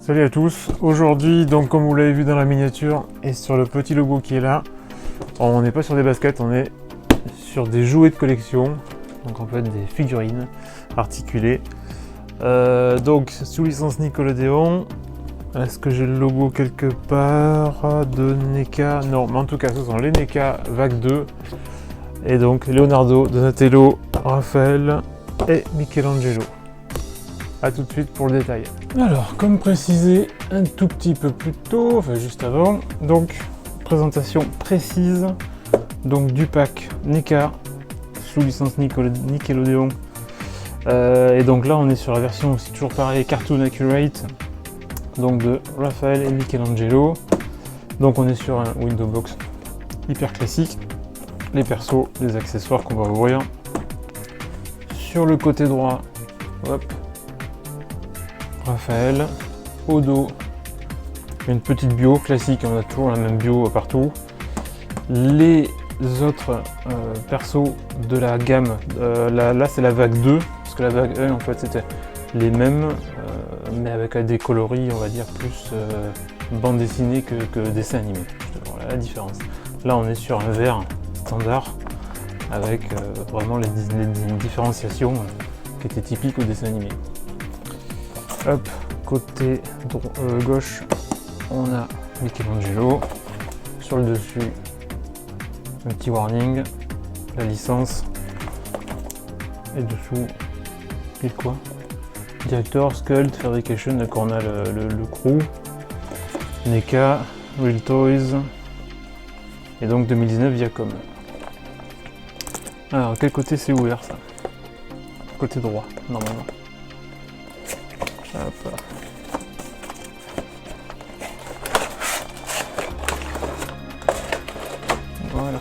Salut à tous, aujourd'hui donc comme vous l'avez vu dans la miniature et sur le petit logo qui est là, on n'est pas sur des baskets, on est sur des jouets de collection, donc en fait des figurines articulées. Donc sous licence Nickelodeon. Est-ce que j'ai le logo quelque part de NECA? Non, mais en tout cas ce sont les NECA Vague 2 et donc Leonardo, Donatello, Raphaël et Michelangelo. A tout de suite pour le détail. Alors, comme précisé un tout petit peu plus tôt, enfin juste avant, donc présentation précise donc du pack NECA sous licence Nickelodeon. Et donc là on est sur la version aussi toujours pareil, Cartoon Accurate, donc de Raphaël et Michelangelo. Donc on est sur un window box hyper classique, les persos, les accessoires qu'on va ouvrir. Sur le côté droit, hop, Raphaël, au dos, une petite bio classique, on a toujours la même bio partout. Les autres persos de la gamme, là c'est la vague 2, parce que la vague 1 en fait c'était les mêmes, mais avec des coloris on va dire plus bande dessinée que dessin animé. Voilà la différence. Là on est sur un vert standard, avec vraiment les différenciations qui étaient typiques au dessin animé. Hop, côté gauche, on a Michelangelo. Sur le dessus, un petit warning, la licence. Et dessous, il quoi? Director, Sculpt, Fabrication, donc on a le crew. NECA, Real Toys. Et donc 2019 Viacom. Alors, quel côté c'est ouvert ça? Côté droit, normalement. Hop. Voilà.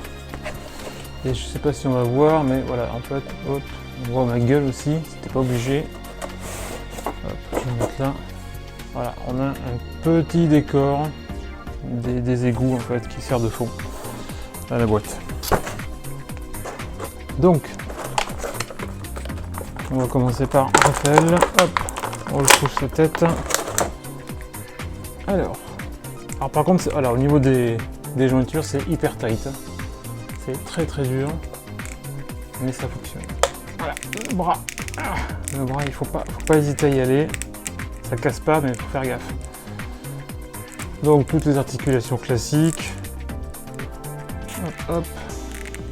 Et je sais pas si on va voir, mais voilà, en fait, hop, on voit ma gueule aussi, c'était pas obligé. Hop, je vais mettre là. Voilà, on a un petit décor des égouts en fait qui sert de fond à la boîte. Donc, on va commencer par Raphaël. Hop. On le touche sa tête. Alors par contre, au niveau des jointures, c'est hyper tight. C'est très très dur, mais ça fonctionne. Voilà, le bras. Le bras, il faut pas hésiter à y aller. Ça casse pas, mais il faut faire gaffe. Donc toutes les articulations classiques. Hop, hop.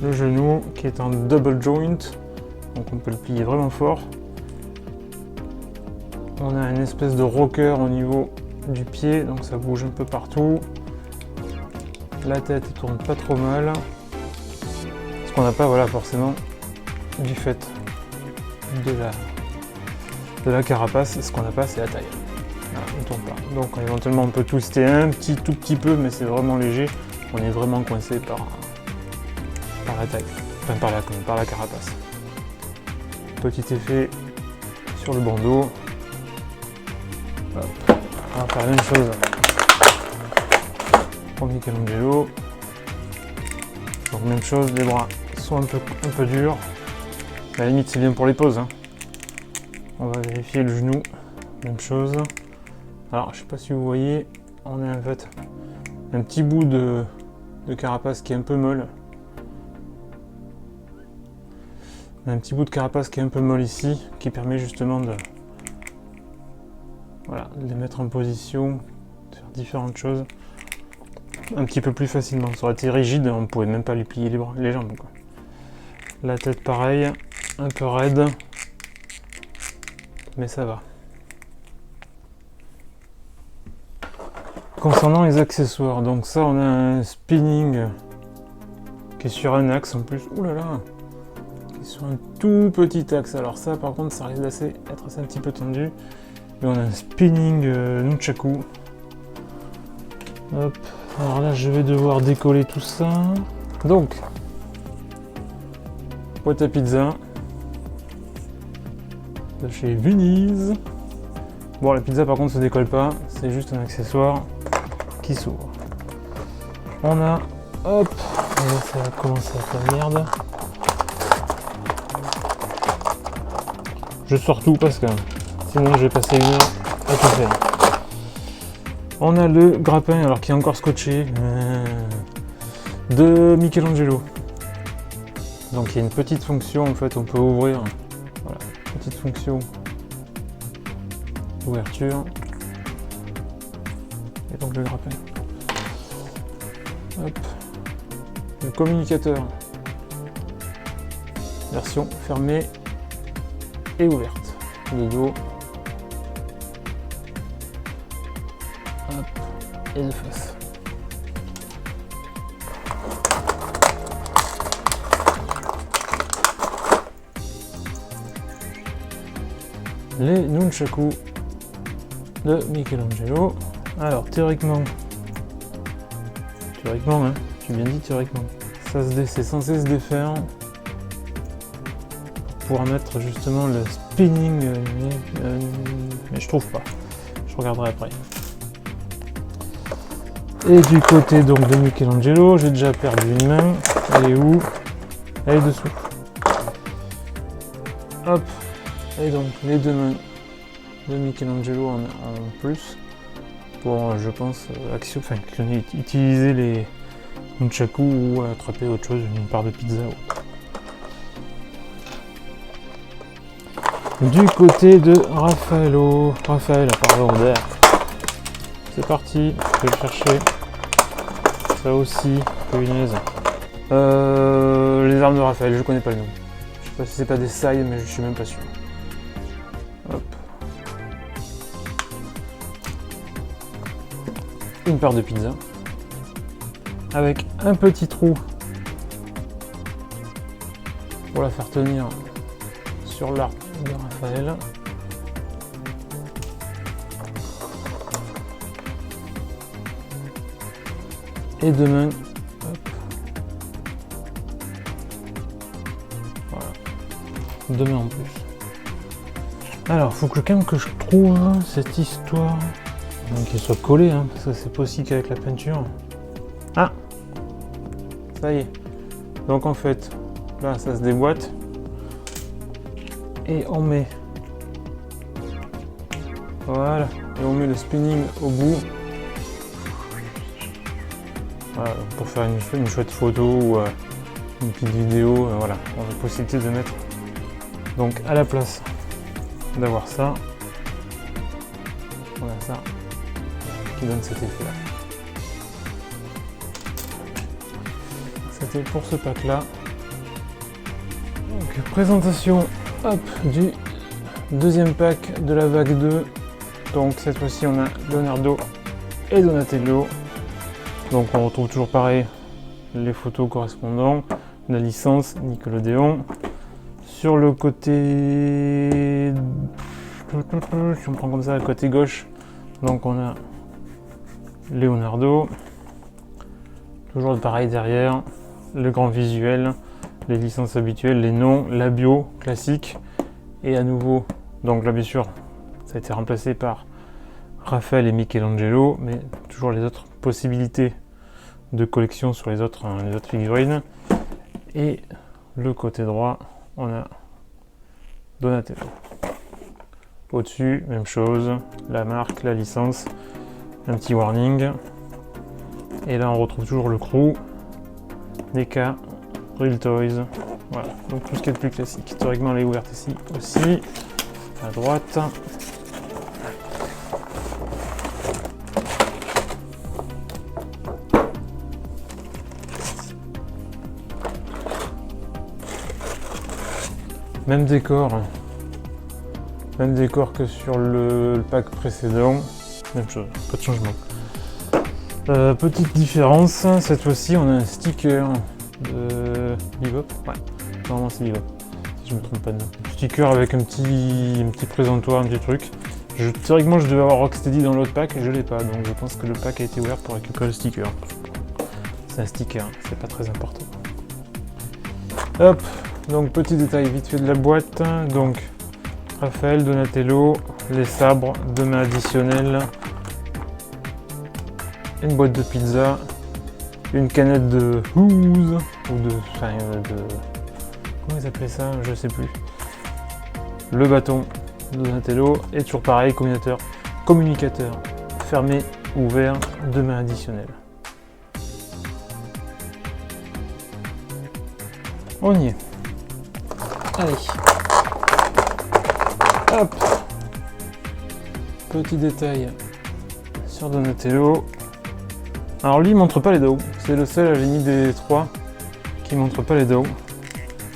Le genou qui est en double joint, donc on peut le plier vraiment fort. On a une espèce de rocker au niveau du pied, donc ça bouge un peu partout. La tête ne tourne pas trop mal. Ce qu'on n'a pas, voilà, forcément, du fait de la carapace, ce qu'on n'a pas, c'est la taille. Voilà, il ne tourne pas. Donc éventuellement on peut twister un tout petit peu, mais c'est vraiment léger. On est vraiment coincé par la taille, enfin par la carapace. Petit effet sur le bandeau. Hop. On va faire la même chose pour Michelangelo. Donc même chose, les bras sont un peu durs. À la limite c'est bien pour les poses. Hein. On va vérifier le genou. Même chose. Alors je sais pas si vous voyez, on a en fait un petit bout de carapace qui est un peu molle. On a un petit bout de carapace qui est un peu molle ici, qui permet justement de les mettre en position, de faire différentes choses un petit peu plus facilement. Ça aurait été rigide, on ne pouvait même pas lui plier les jambes. Quoi. La tête pareil, un peu raide, mais ça va. Concernant les accessoires, donc ça on a un spinning qui est sur un axe en plus, oulala, qui est sur un tout petit axe. Alors ça par contre ça risque d'être un petit peu tendu. Et on a un spinning nunchaku. Hop. Alors là je vais devoir décoller tout ça. Donc boîte à pizza de chez Vini's. Bon la pizza par contre se décolle pas, c'est juste un accessoire qui s'ouvre. On a hop, et là ça va commencer à faire merde. Je sors tout parce que sinon je vais passer une heure à tout faire. On a le grappin, alors qui est encore scotché, de Michelangelo. Donc il y a une petite fonction, en fait, on peut ouvrir. Voilà, petite fonction ouverture. Et donc le grappin. Hop. Le communicateur. Version fermée et ouverte. De dos. Hop. Et de face. Les nunchaku de Michelangelo. Alors théoriquement, hein, j'ai bien dit théoriquement, c'est censé se défaire pour pouvoir mettre justement le spinning, mais je trouve pas. Je regarderai après. Et du côté donc de Michelangelo, j'ai déjà perdu une main. Elle est où? Elle est dessous. Hop. Et donc les deux mains de Michelangelo en plus pour, je pense, utiliser les nunchaku ou attraper autre chose, une part de pizza. Du côté de Raphaël, pardon, d'air. C'est parti, je vais le chercher. Ça aussi, punaise. Les armes de Raphaël, je connais pas le nom. Je sais pas si c'est pas des sailles, mais je suis même pas sûr. Hop. Une part de pizza avec un petit trou pour la faire tenir sur l'arc de Raphaël. Et deux mains. Hop. Voilà. Deux mains en plus. Alors, faut que quand même que je trouve cette histoire, donc qu'il soit collé, hein, parce que c'est possible qu'avec la peinture. Ah, ça y est. Donc en fait, là, ça se déboîte et on met, voilà, et on met le spinning au bout. Voilà, pour faire une chouette photo ou une petite vidéo, voilà, on a la possibilité de mettre donc à la place d'avoir ça, on a ça qui donne cet effet là. C'était pour ce pack là. Donc présentation, hop, du deuxième pack de la vague 2. Donc cette fois-ci on a Leonardo et Donatello. Donc on retrouve toujours pareil les photos correspondant, la licence Nickelodeon. Sur le côté, si on prend comme ça, le côté gauche, donc on a Leonardo, toujours pareil derrière, le grand visuel, les licences habituelles, les noms, la bio classique, et à nouveau, donc là bien sûr, ça a été remplacé par Raphaël et Michelangelo, mais toujours les autres possibilités de collection sur les autres figurines. Et le côté droit, on a Donatello. Au-dessus, même chose, la marque, la licence, un petit warning. Et là, on retrouve toujours le crew, DK, Real Toys. Voilà, donc tout ce qui est le plus classique. Théoriquement, elle est ouverte ici aussi, à droite. Même décor que sur le pack précédent, même chose, pas de changement. Petite différence, cette fois-ci on a un sticker de Bebop, ouais, normalement c'est Bebop, si je me trompe pas de nom. Sticker avec un petit présentoir, un petit truc. Théoriquement je devais avoir Rocksteady dans l'autre pack et je l'ai pas, donc je pense que le pack a été ouvert pour récupérer le sticker. C'est un sticker, c'est pas très important. Hop. Donc petit détail vite fait de la boîte, donc Raphaël, Donatello, les sabres, deux mains additionnelles, une boîte de pizza, une canette de Who's, ou de comment ils appelaient ça, je sais plus, le bâton de Donatello, et toujours pareil, communicateur fermé ouvert de main additionnelle. On y est. Allez. Hop. Petit détail sur Donatello. Alors lui il montre pas les dos. C'est le seul, j'ai mis des trois qui montre pas les dos.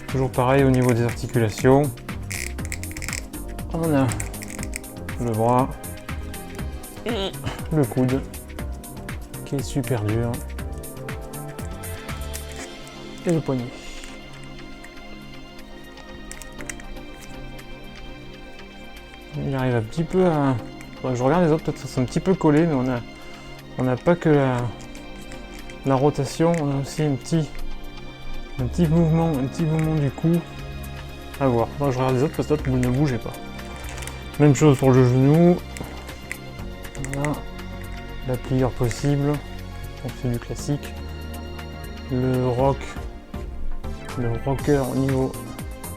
Toujours pareil au niveau des articulations. On a le bras, le coude qui est super dur et le poignet. Il arrive un petit peu à... Je regarde les autres, peut-être qu'ils sont un petit peu collés, mais on n'a pas que la rotation, on a aussi un petit mouvement du cou à voir. Moi, je regarde les autres parce que vous ne bougez pas. Même chose pour le genou. Voilà. La pliure possible. Donc c'est du classique. Le rocker au niveau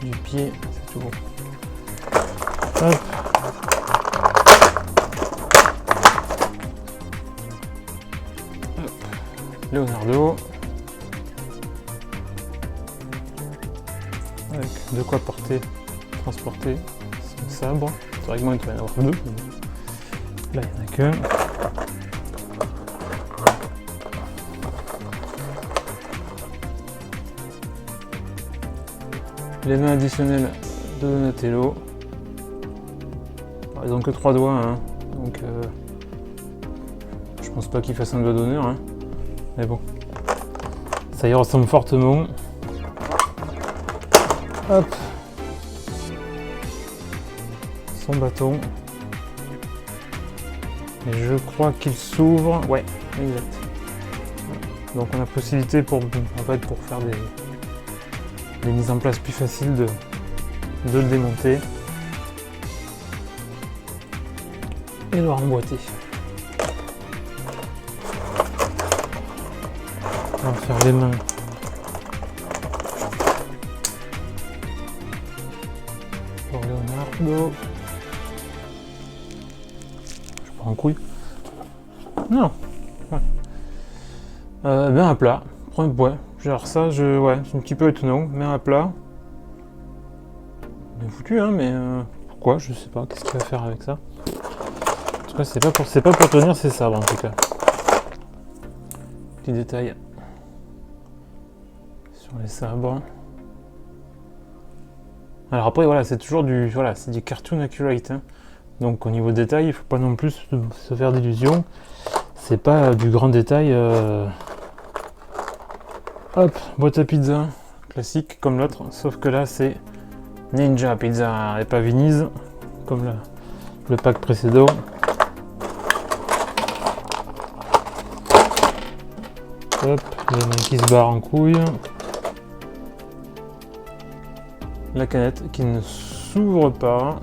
du pied, c'est tout bon. Hop. Leonardo. Avec de quoi porter, transporter son sabre. Théoriquement il devrait y en avoir deux. Là il n'y en a qu'un. Les mains additionnelles de Donatello. Ils ont que 3 doigts, hein. Donc je pense pas qu'il fasse un doigt d'honneur, hein. Mais bon, ça y ressemble fortement. Hop, son bâton. Et je crois qu'il s'ouvre. Ouais, exact. Donc on a possibilité pour faire des mises en place plus faciles de le démonter et le remboîter. On va faire les mains. Pour Leonardo. Je prends en couille. Non. Ouais. Main à plat. Ouais. Genre ça, ouais, c'est un petit peu étonnant. Main à plat. Bien foutu, hein, mais pourquoi? Je sais pas. Qu'est-ce qu'il va faire avec ça? En tout cas, c'est pas pour tenir ses sabres en tout cas. Petit détail sur les sabres. Alors après, voilà, c'est toujours du cartoon accurate, hein. Donc au niveau détail, il faut pas non plus se faire d'illusions. C'est pas du grand détail. Hop, boîte à pizza, classique comme l'autre, sauf que là c'est Ninja Pizza et pas Vini's, comme le pack précédent. Hop, les mains qui se barrent en couille. La canette qui ne s'ouvre pas.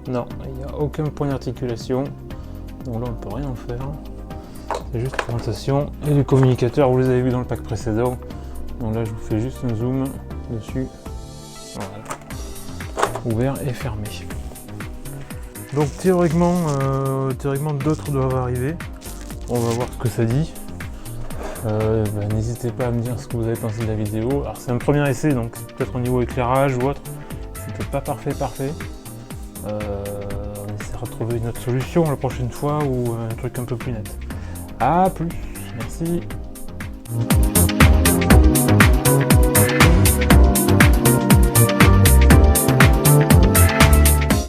Non, il n'y a aucun point d'articulation. Donc là on ne peut rien faire. C'est juste présentation. Et les communicateurs, vous les avez vu dans le pack précédent. Donc là je vous fais juste un zoom dessus. Voilà. Ouvert et fermé. Donc théoriquement d'autres doivent arriver. On va voir ce que ça dit. N'hésitez pas à me dire ce que vous avez pensé de la vidéo. Alors c'est un premier essai, donc peut-être au niveau éclairage ou autre, c'était pas parfait. On essaiera de trouver une autre solution la prochaine fois ou un truc un peu plus net. A plus, merci.